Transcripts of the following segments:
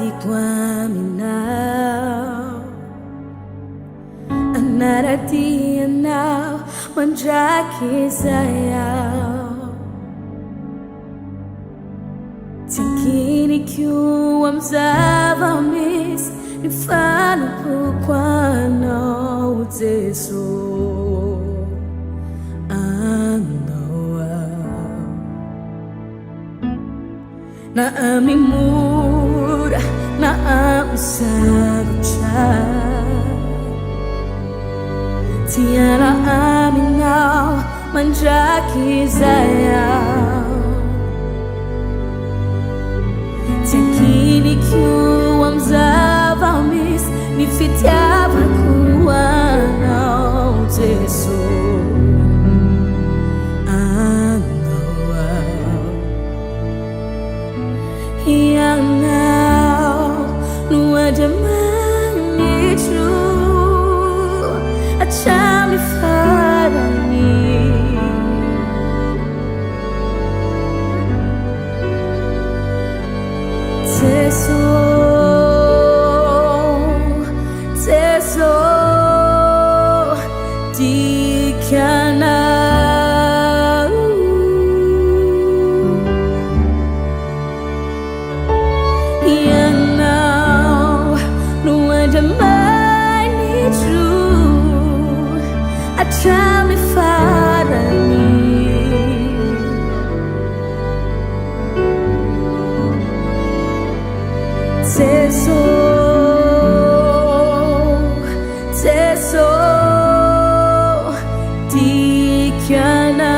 di kwami now Anaradia now Mandraki sayaw Tinkini kiu amzava mis Nifano pukwano uteso Na amimura, na amsagucha Tiara aminau, mandraki zayaw Tiakini kiu amzava mis Nifitiava kuwana uteso Yang now, no other man is true. A charming father Teso, di kana. Tell me Father Teso di kana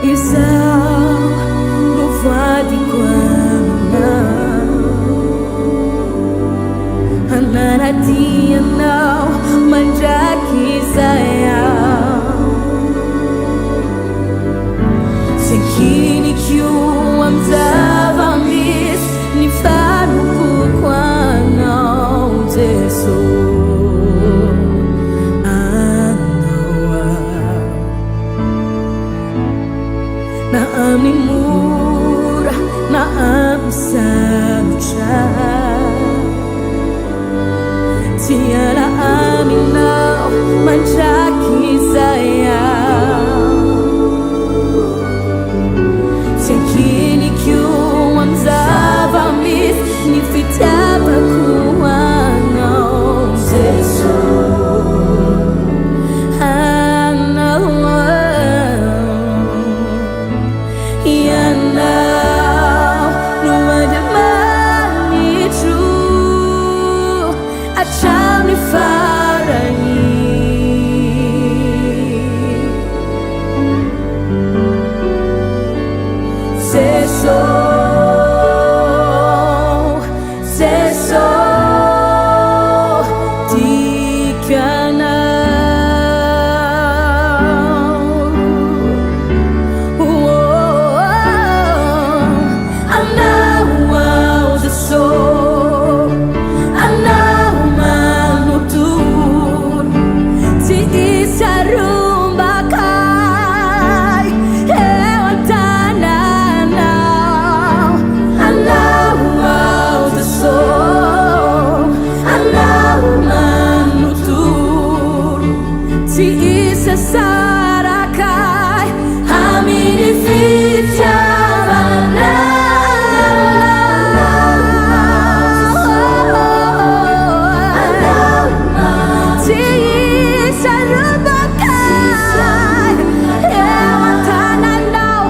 Isao no vadi quando Anaradia now, mandraki zayaw Sekini kiu amzava mis Nifano kukwano uteso Anawa Na amimura, na amsagucha Tiara aminau, mandraki zayaw Tiakini kiu amzava mis Nifitava kuwana uteso Anawa Yanau, no other man is true Tell me Father Say so di kana Anawa the soul Sarakai, amini fitiavana Ti sarubakai, ewatana now,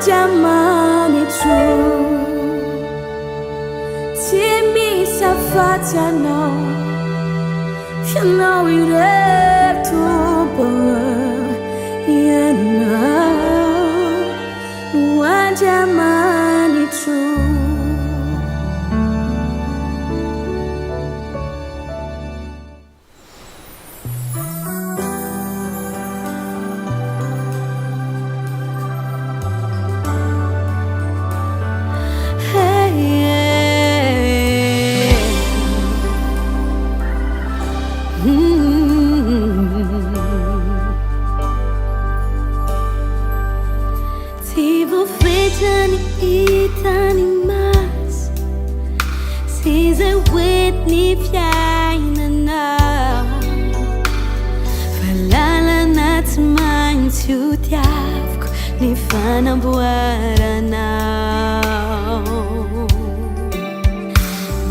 Jamani true Timmy Safatano You know you have to burn Yeah now Jamani true feita-ni itanimas Size Whitney Fiderana Falala nat man tiavko Ni fanamboarana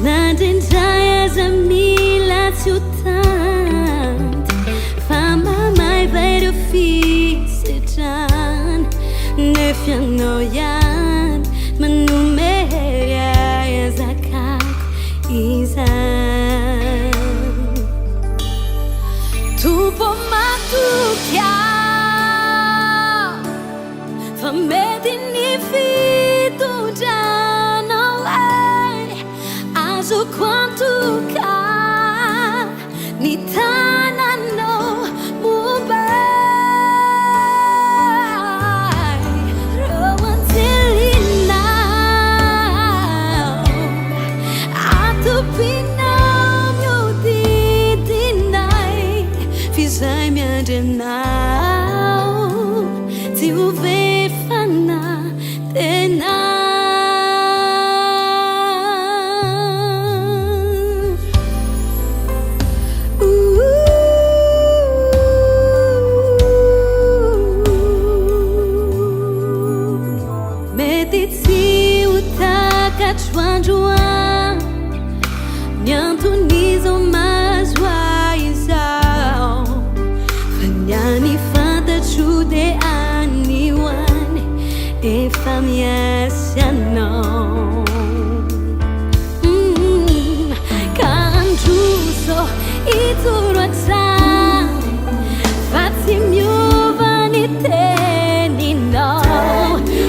Nadindaya za mila tiutant Famamay vedo fisitan Nefianoyan Manumeria zakak izan Tupo matukia Famedini fitu janawai Azu quanto ka Nitanano mubai Rowan tilinaw Atu pinam yudidinay Fizay miya dinaw Ti uvet fana tenay Juan Nyanto nizo mazwaizao Fanyani fanta chude aniwan E famiasiano Kanjuso ituruatan Fati miuvanite nino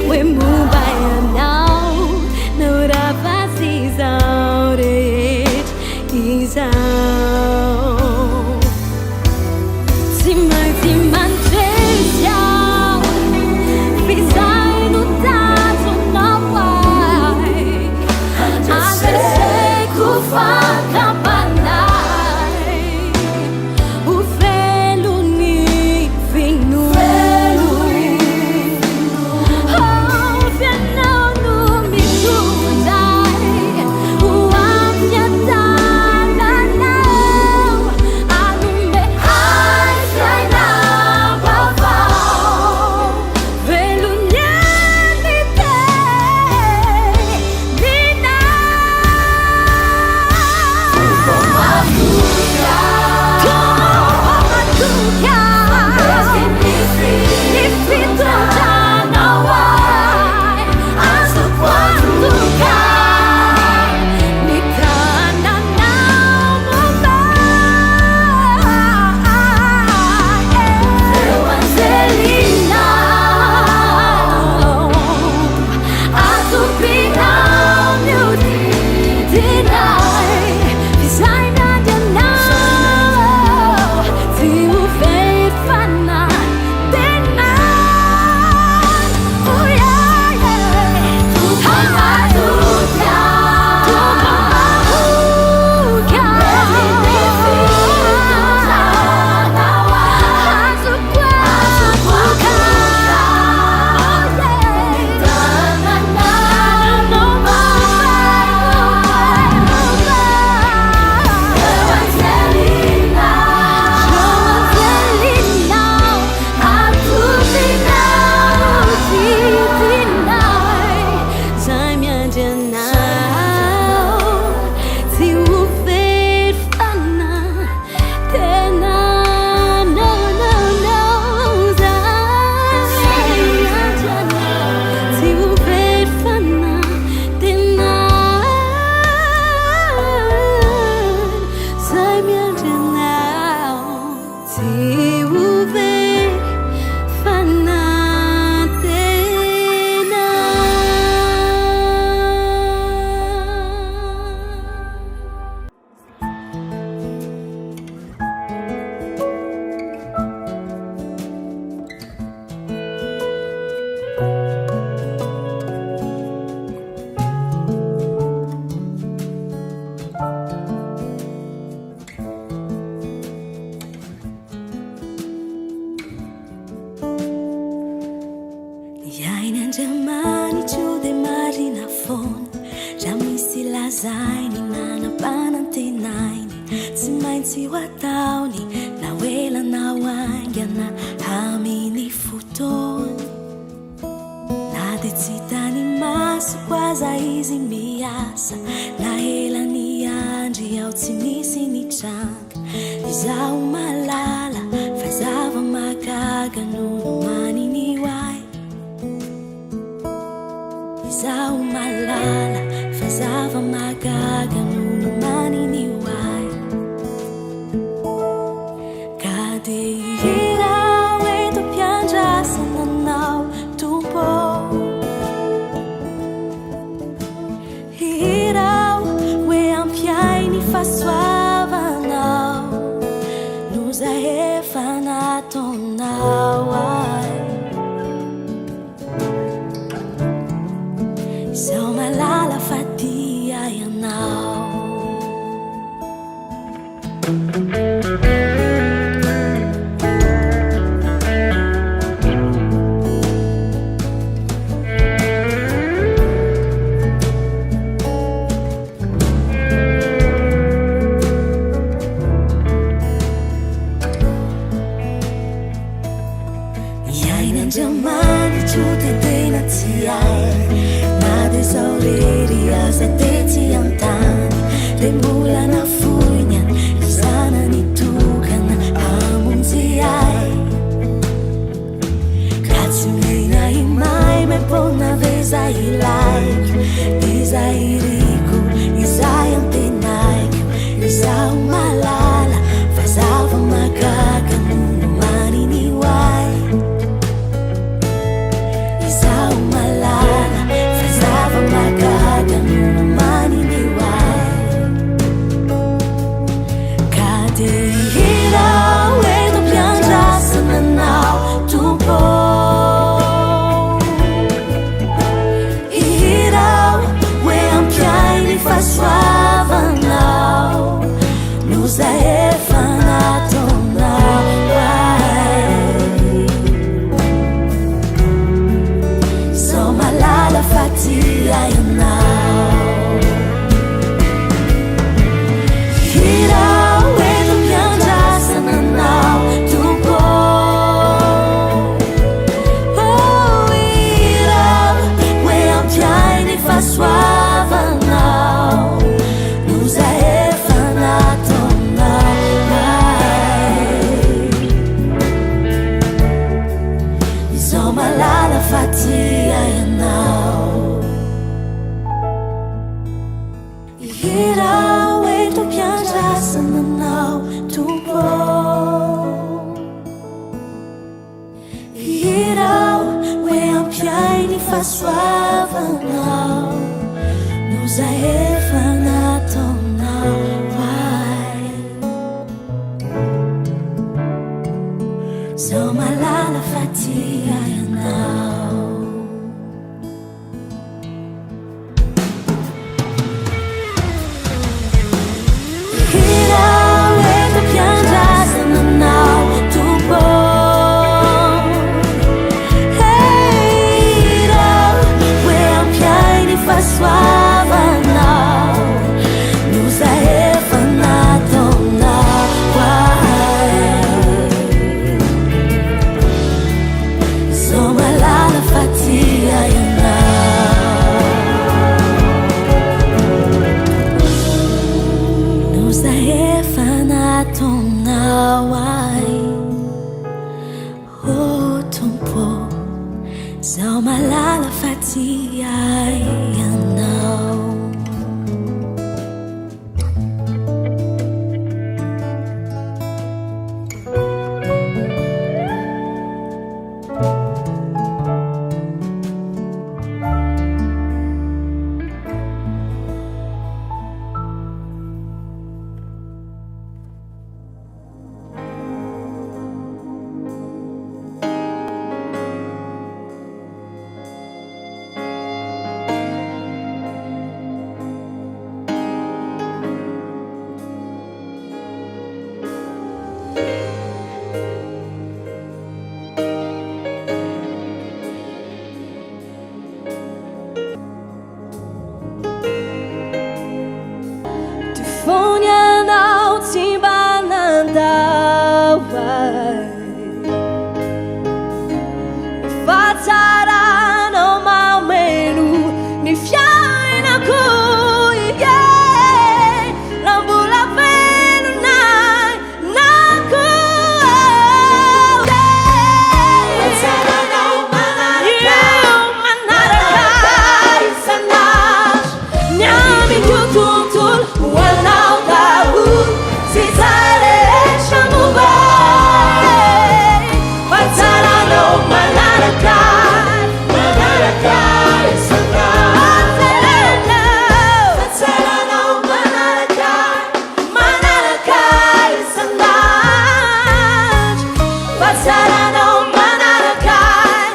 We mubayana zainy nanapanantenainy tsy maintsy ho ataony na oelanao aingana amin'ny fotoany na de tsy tany masoko aza izy miasa na elany andry ao tsy misy nitranga izaho malala fa zava magaga nono maniny oay izaho malala fa zava magaga nono maniny oay ka de Hira eto mpiandrasana anao tompo Hira hoe ampiainy fahasoavanao no zay efa nataonao ay izaho malala fa tia ianao Jamani tutendena tiai nade saureri azeteti antani dembula na funya sana nitukana amunziai katsumina imai me pona veza ilai izairiku izayantenai izau malala fazava magaga muno manini wai malala fazava magaga no manini wai cadê Hira eto mpiandrasana anao tompo Hira hoe ampiainy fahasoavanao no zay efa nataonao malala fatia ianao Hira eto mpiandrasana anao tompo Hira hoe ampiainy fahasoavanao no zay efa nataonao izaho malala fatia Hira eto mpiandrasana anao tompo Hira hoe ampiainy fahasoavanao no zay efa nataonao ay izaho malala fatia ianao Hira eto mpiandrasana anao tompo Hira hoe ampiainy fahasoavanao no zay efa nataonao ay izaho malala fatia ianao no zay efa nataonao ay oh tompo izaho malala fatia ianao Fiderana mamenu ni fiaina kui lambula velu nai naku Fiderana manarakai sanash nyami tutul wanau kau sisare shamubai Fiderana manarakai sanash Fiderana manarakai sanash Fiderana manarakai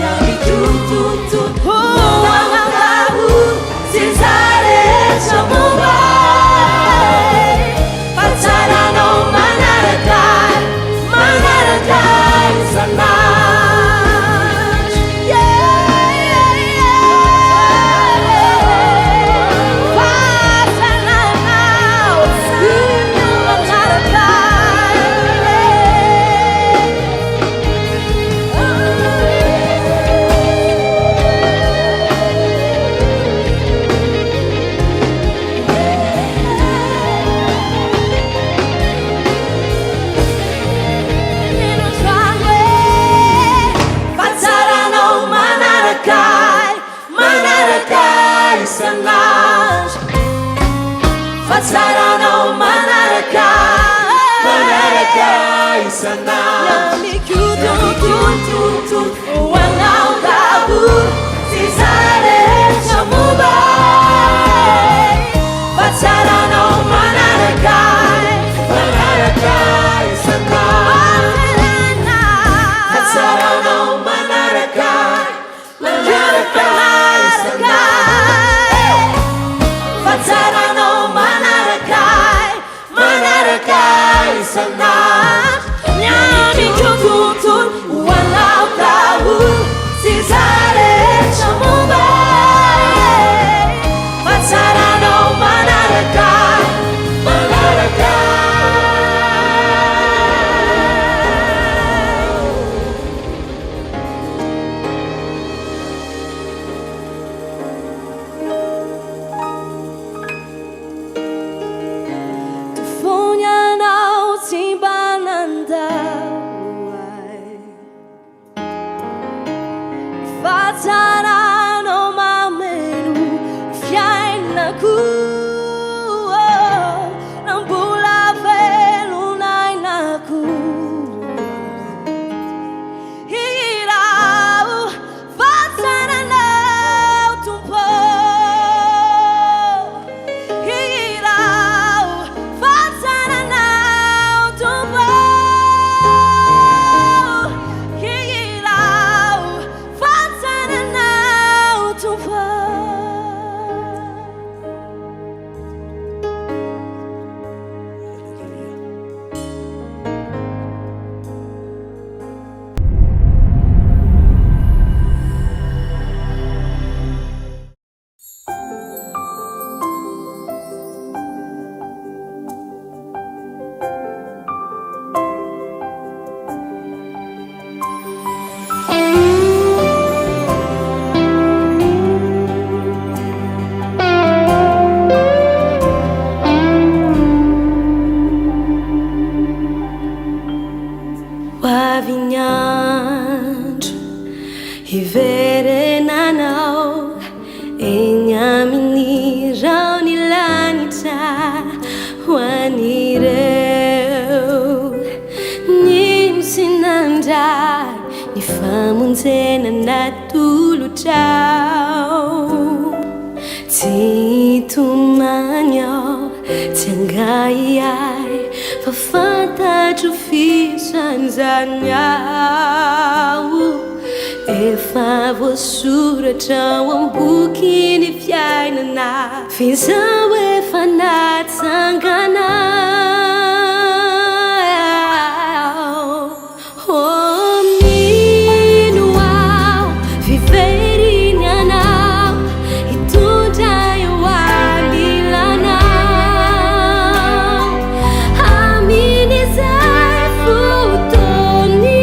nyami tutul wanau kau sisare shamubai Fiderana manarakai sanash Fiderana manarakai sanash nyami tutul wanau kau sisare shamubai Fiderana manarakai sanash Fiderana manarakai sanash Fiderana manarakai sanash nyami tutul wanau kau sisare shamubai Fiderana manarakai Fiderana mamenu fiaina ku lambula velu nai naku Hira Fiderana tumpo Hira Fiderana tumpo Fiderana enyamini raunilanita wanireu nimsinanda nifamunzena natulu tau titumanya tiangaiai fafata tufisanzanyau Efa vossura tão ambukini fiaina na Fizaw efa natsangana Oh minuau viverignanau Itundai walilanau Aminizai futoni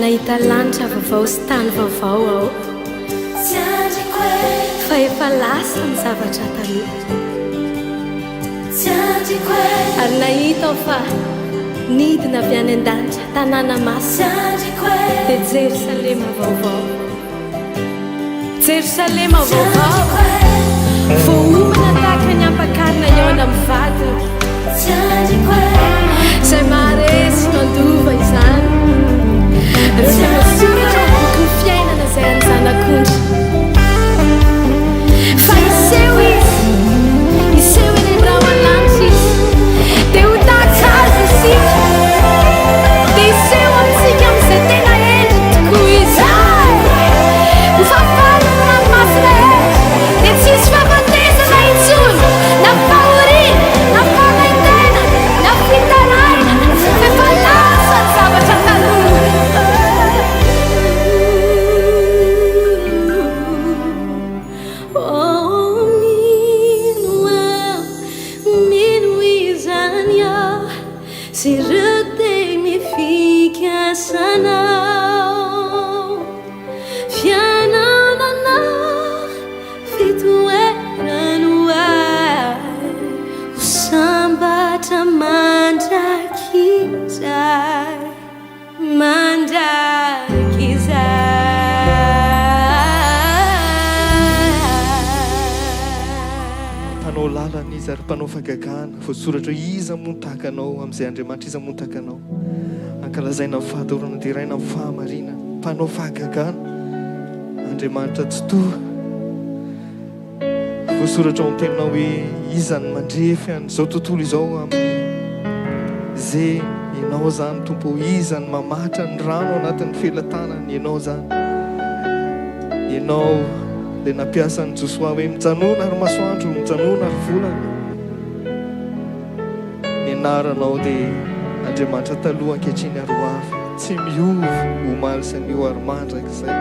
nahita lanitra vaovao sy tany vaovao ao fa efa lasa ny zavatra taloha ary nahita aho fa nidina avy any an-danitra tanàna masina dia Jerosalema vaovao Jerosalema vaovao voahona tahaka ny ampakarina eo any amin'ny vadiny izay maharesy no andova izany rehefa masoratra boky ny fiainana izay any zanak'ondry fa iseho eny an-drao an-lanitra izy dia ho tahaka azy isika dia iseho amintsika amin'izay tena endriny tokoa izy ho fahafarana ny ranomasina dia tsisy fahafatesana intsony na fahoriana na fanaintena na fitaraina fa efa lasa ny zavatra taloha se retegnificasanao fiananana fitoerano ay ho sambatra mandrakizay mpanao lalana izy ary mpanao fagagana voasoratra iza moa tahaka anao amin'izay Andriamanitra iza moa tahaka anao ankalazaina amin'ny fahadorana dia raina amin'ny fahamarina mpanao fahagagana Andriamanitra tsotoa voasoratra ao amin'ny teninao hoe izany mandrefy an'izao tontolo izao amin'ny zay ianao zany tompo izany mamatra ny rano anatin'ny felantanany ianao zany ianao dia nampiasa ny Josoa hoe mijanona ary masoandro mijanona ary volana nianaranao dia Andriamanitra taloha ankehitriny ary ho avy tsy miovy omaly sy anio ary mandraka izay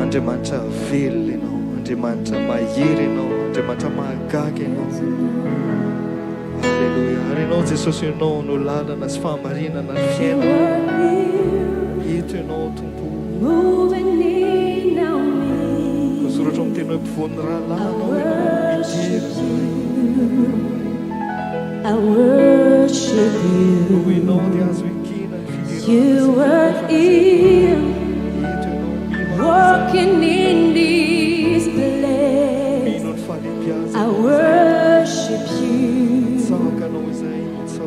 Andriamanitra velona ianao Andriamanitra mahery ianao Andriamanitra mahagaga ianao Alleluia ary ianao Jesosy ianao no lalana sy fahamarinana ary fiainana eto ianao tompo voasoratra amin'ny tena hoe mpivoany rahalanao ianao I worship you. You were here, walking in this place. I worship you.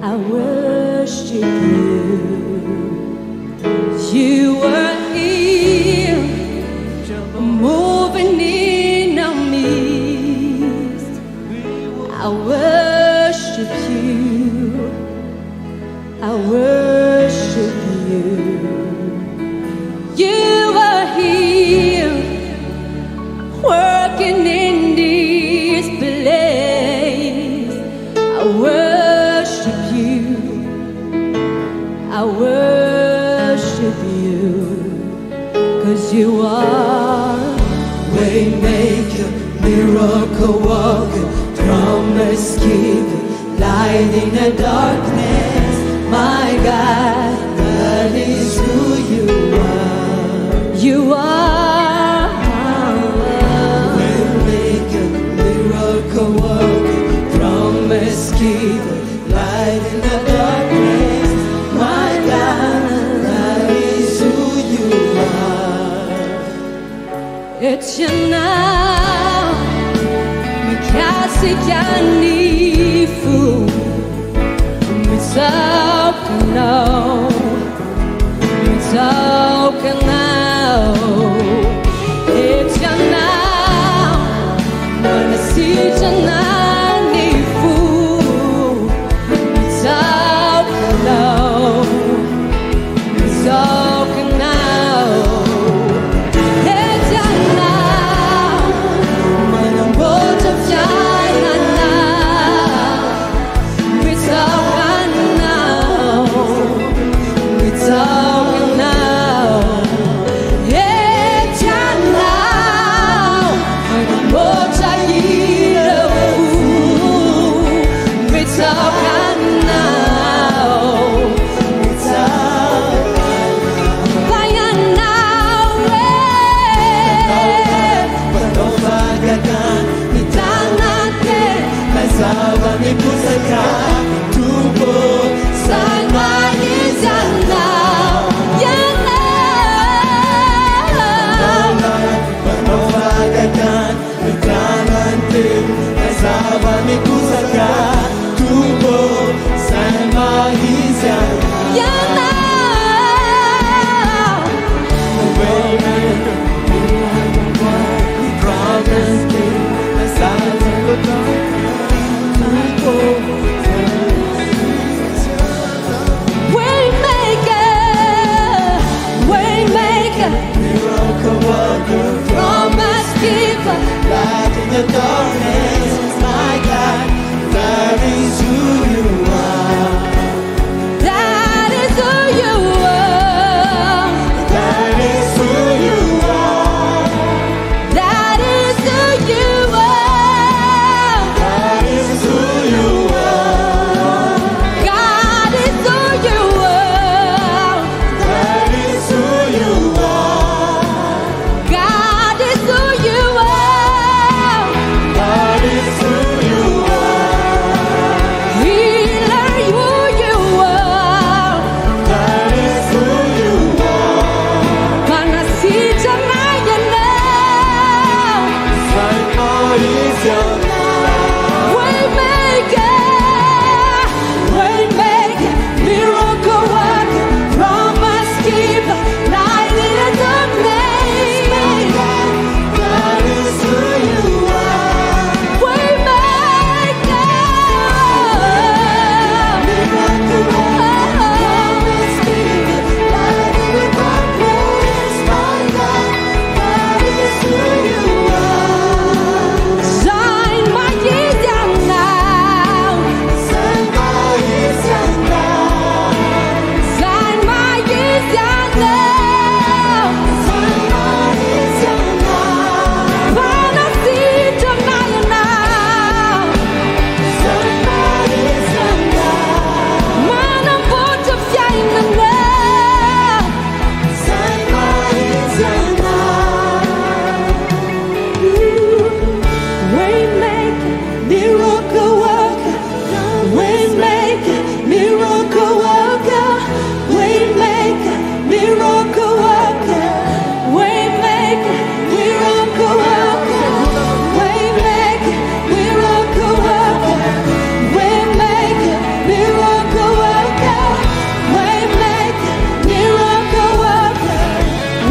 I worship you. You were here, moving in our midst. I worship you. I worship you. You are here, working in this place. I worship you. I worship you. 'Cause you are waymaker, miracle worker, promise keeper, light in the darkness. My God, that is who you are. You are waymaker, miracle worker, promise keeper, light in the darkness. My God, that is who you are. It's you now, Mikasikianifu. Talking now, it's your now, wanna see you now, need food. Talking now, talking now, it's your now, wanna watch up China now, it's talking now, it's talking now, it's your now, wanna watch I eat a food, it's talking now, it's talking pusaka Tumbo Sang Maizana Yana Panofagakan Kanan tim Asaba mi pusaka Tumbo Sang Maizana Yana Light in the darkness, my God, that is who you are. That is who you are. That is who you are. That is who you are. That is who you are. God is who you are. That is who you are. God is who you are. That is who you are. Healer, who you are. That is who you are. Panasita Mayana. Sang Maizana. Waymaker, waymaker, miracle worker, promise keeper, light in the darkness. That is who you are. Waymaker, Miracle worker, promise keeper, light in the darkness. My God, that is who you are. shine my years down now. Sang Maizana. Shine my years down now. Sang Maizana. Panasita Mayana. Sang Maizana. Mana bota fiaimana. Sang Maizana. Waymaker, miracle worker, waymaker, miracle worker, waymaker, miracle worker, waymaker, miracle worker, waymaker, miracle worker, waymaker, miracle worker, waymaker, miracle worker,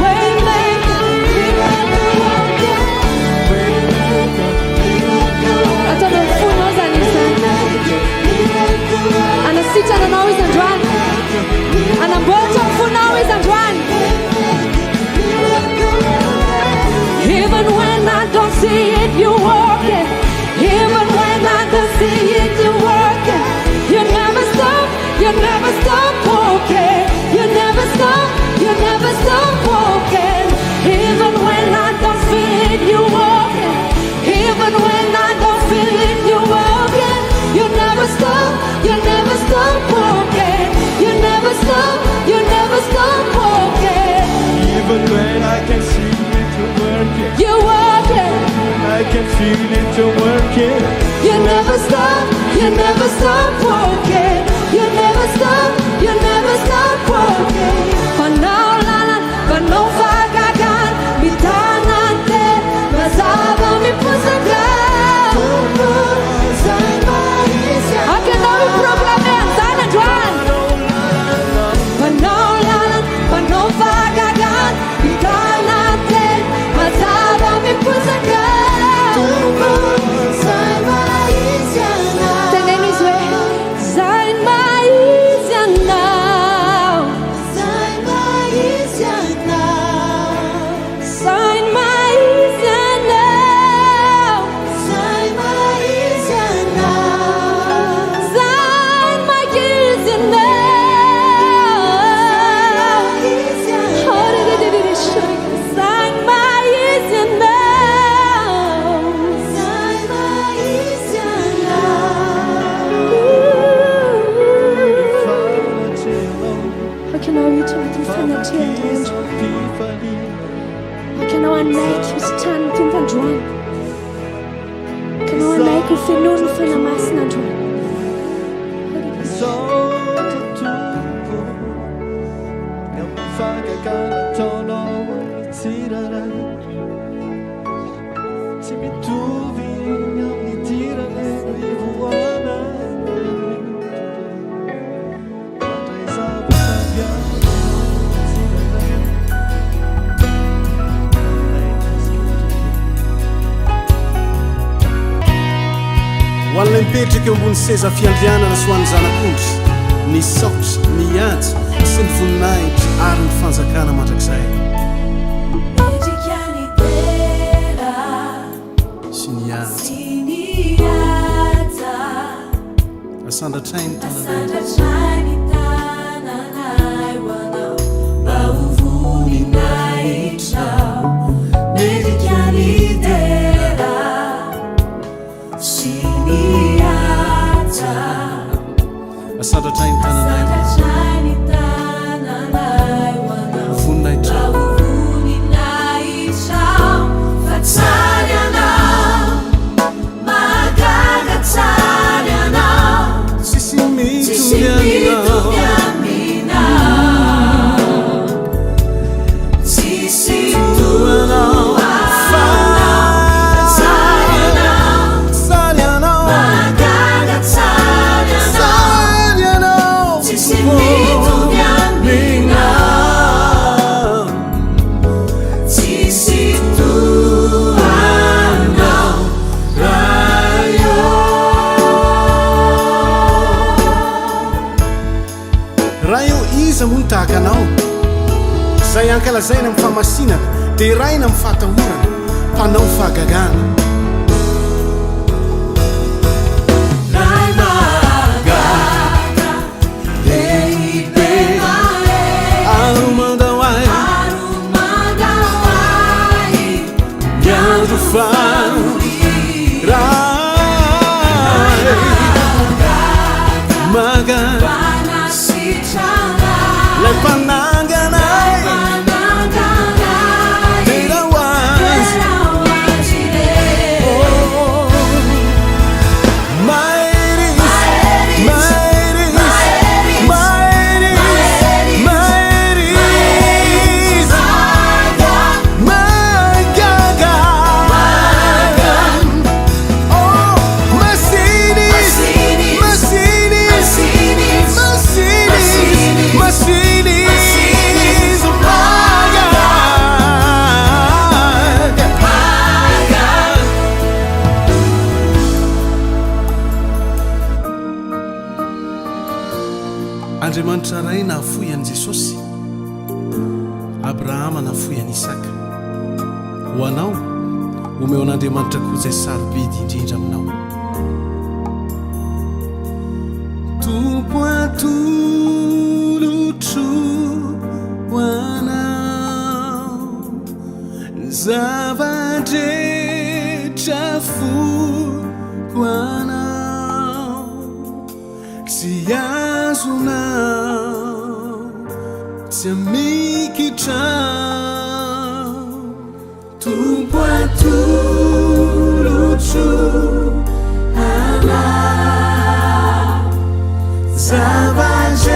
waymaker, miracle worker. Hata mfunoza ni sana. Anasita na always and run. Anabota mfuno always and run. Even when I don't see it, you work it. Even when I don't see it, you work it. You never stop walking. You never stop walking. Even when I don't feel it, you walk it. Even when I don't feel it, you walk it. You never stop walking. You never stop walking. Even when I can see it, you're working. You walk it. I can feel it, you're working. You never stop walking. You never stop walking. Panaulana, panofagagan, mitanante, mazaba mi pusaka. Sang Maizana. I can know the problem is on the run. Panaulana, panofagagan, mitanante, mazaba mi pusaka. Sang Maizana. Tenganiswe. mipetraka eo ambony seza fiandrianana soany zanak'ondry ny saotra ny ady sy ny voninahitra ary ny fanjakana mandrakizay sy ny ady asandratrainy tananay asandratrainy tananay voninahitra sisy mitovy mony tahaka anao zay ankalazaina amin'ny famasinana dia raina amin'ny fahatahorana mpanao fahagagana aromandao ay miandro ray magana lay mpananganay tena hoazy andriamanitra ray nahafoy an' jesosy abrahama nahafoy an' isaka ho anao omeo an'andriamanitra koa zay sarobidy indrindra aminao tompo atolotro ho anao zavadretra foko anao sy azonao tsy amikitra tompo atolotro anao zavadretra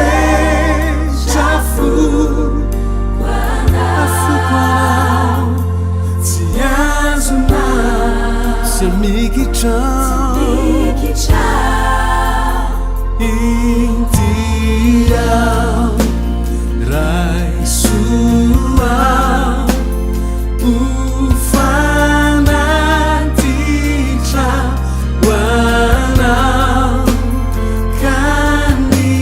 foko anao tsy azonao tsy amikitra intiao raisuao ufanatitra wanao kanifu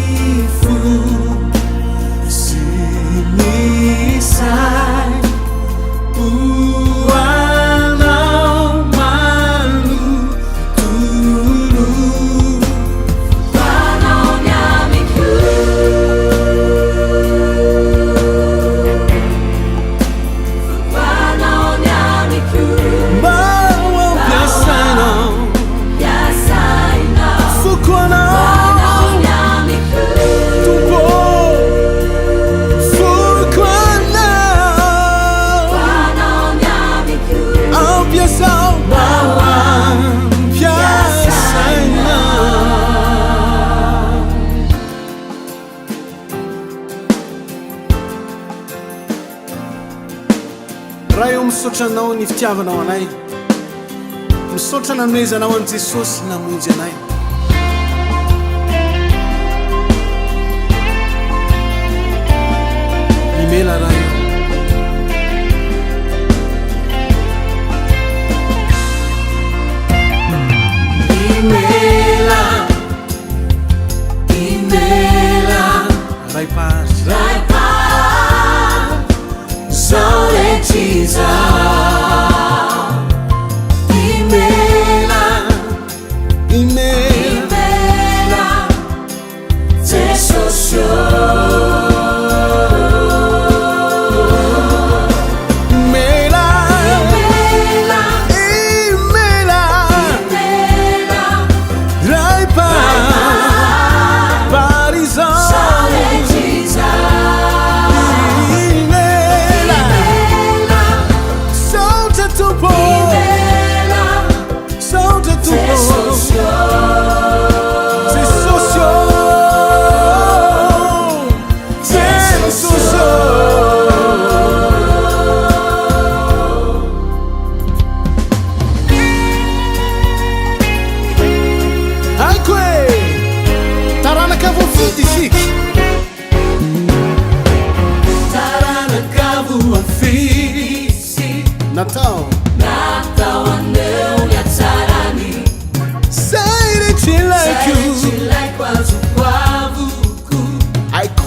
sinisai uanao malu tulu misaotranao ny fitiavanao anay misaotra nanomezanao an' jesosy namonjy anay imela raha io imela taranaka voafidy isika taranaka voafisy natao aneo iatsarany zay rehetra ilaiko tsy laiko azoko avoko aiko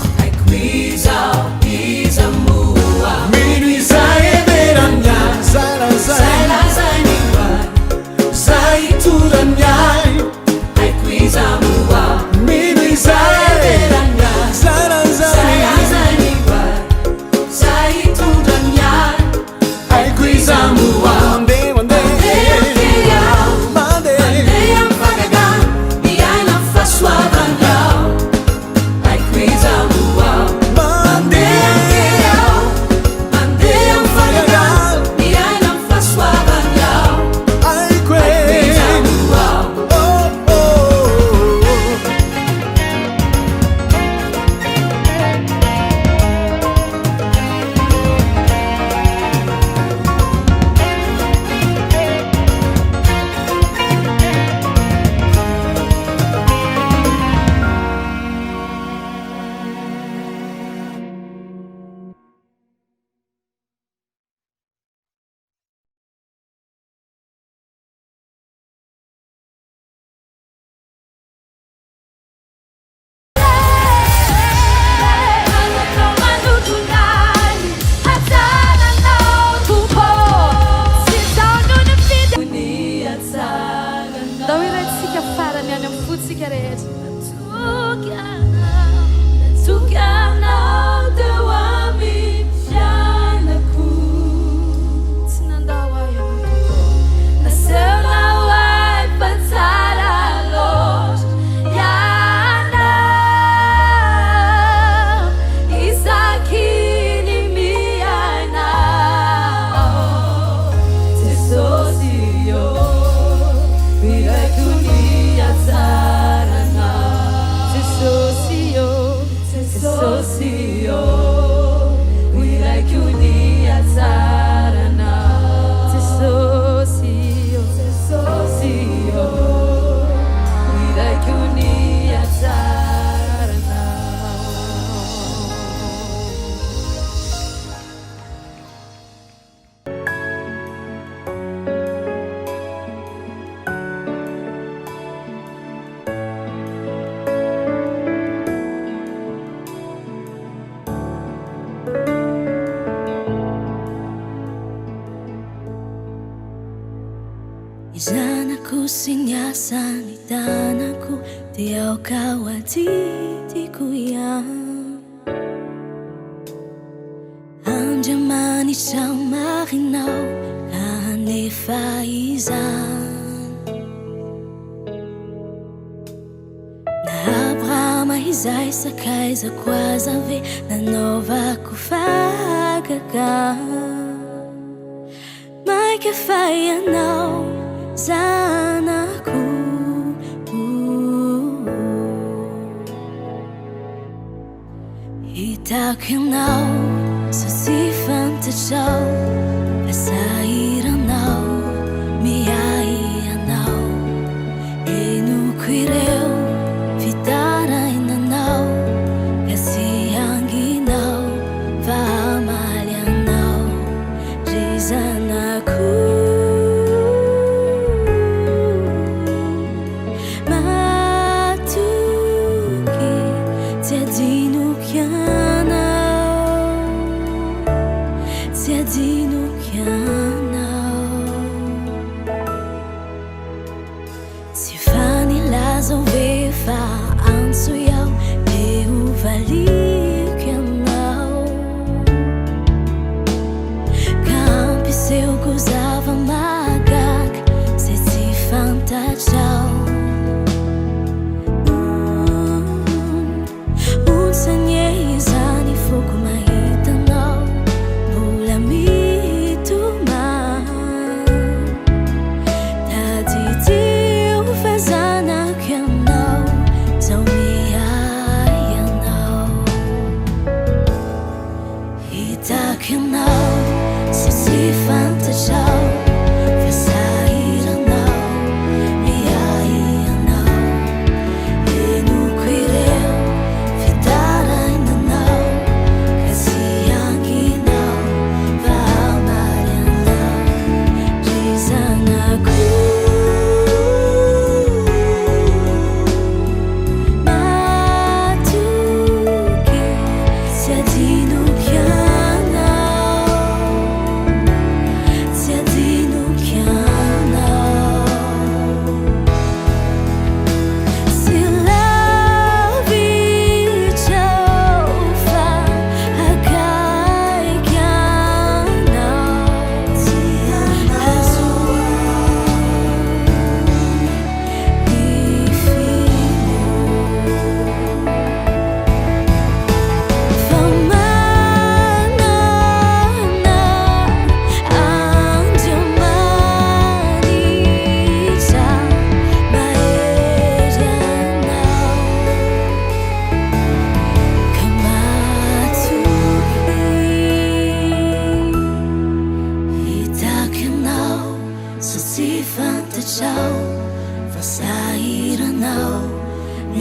iza moa mino izay everanya zay zay lazany vai zay torany ai haiko iza moa mino izay everanya zay lazany vai zay torany ai haiko iza moa Zanako sy niasa ny tanako dia aoka ho adidiko ihany andriamanitra marinao kanefa izany na Abrahama izay sakaizako aza ve nanaovako fahagagana maika fa ianao zanako hitako ianao so tsy fantatrao fasahiranao miay ianao enoko ireo fitarainanao kasi anginao fa amaly anao ry zanako Zia dino chiana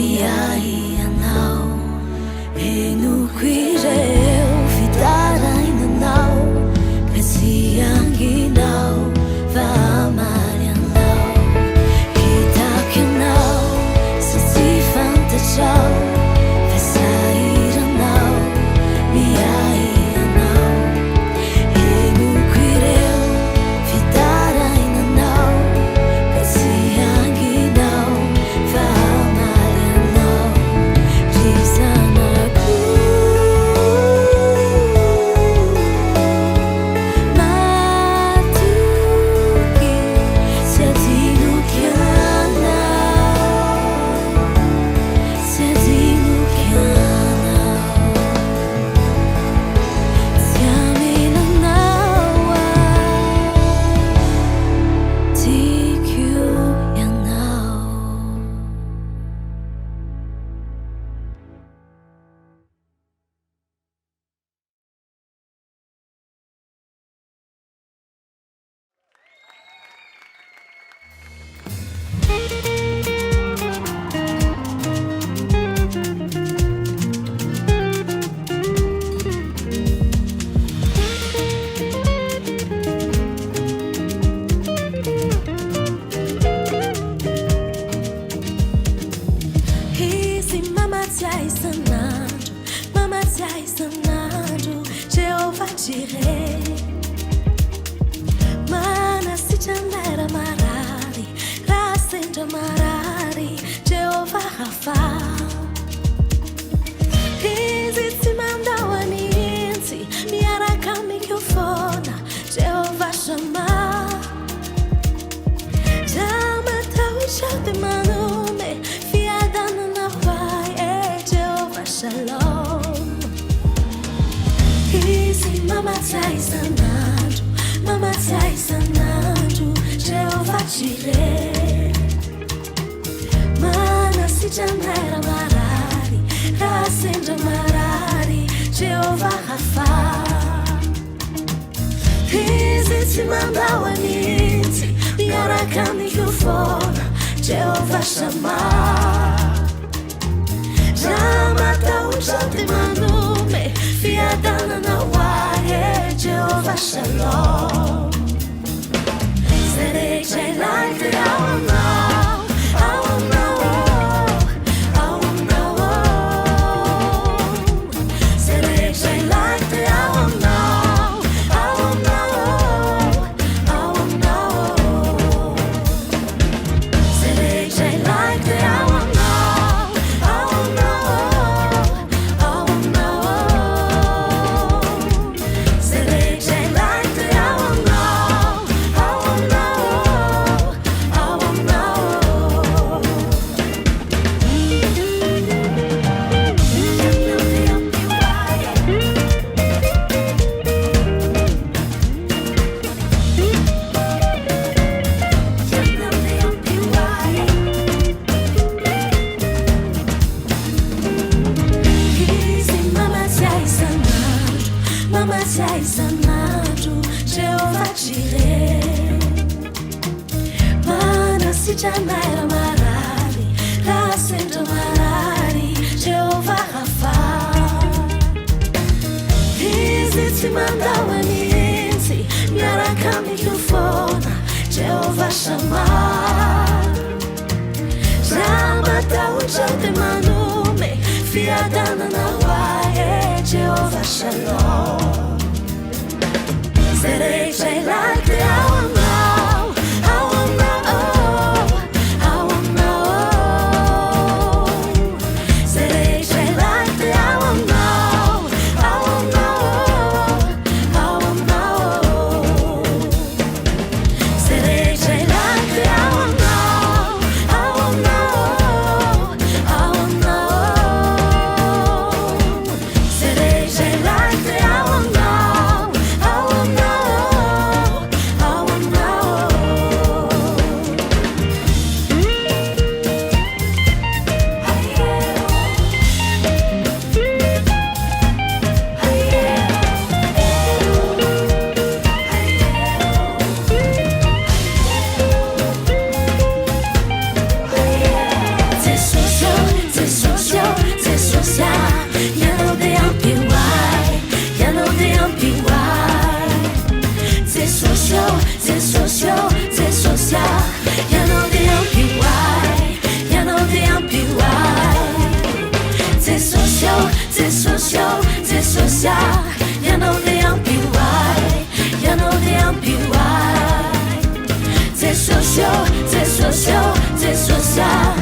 miai anao enuquireu fidarainanao kasianginao vamarianao kitakinao sasifantachao vesairanao miai anao enuquireu fidarainanao kasianginao vamarianao rizanaku matuki setinukiana siaminanawa tikiuyanao. Easy, mama tiai sanado, Jehovah Jireh. Mana si chandera marari, rasenda marari, Jehovah Rafa. Easy, si mandawa ninsi, miara kamikufona, Jehovah Shammah. Jama taushate manume, fiadana na wae, Jehovah Shalom. Easy, mama tiai sanado, Jehovah Jireh. Mana si janera marari, rasenda marari, Jehovah Rafa. Easy, si mandawa ninsi, miarakani kufona, Jehovah Shammah. Jama taushate manume, fiadana na wae, Jehovah Shalom. Serei jai like the hour now, hour now, hour now. Serei jai like the hour now, hour now, hour now. Serei jai like the hour now, hour now, hour now. Serei jai like the hour now, hour now, hour now. Easy, mama tiai sanado, Jehovah Jireh. Mana si janaira marari, rasenda marari, Jehovah Rafa. Easy, si mandawa ninsi, miarakami kufona, Jehovah Shammah. Jama taushate manume, fiadana na wae, Jehovah Shalom. Serei jai like the hour now, hour now, hour now. Serei jai like the hour now, hour now, hour now. Serei jai like the hour now, hour now, hour now. Serei jai like the hour now, hour now, c'est sociaux, c'est social. You know the MPY, you know the MPY. C'est sociaux, c'est sociaux, c'est social.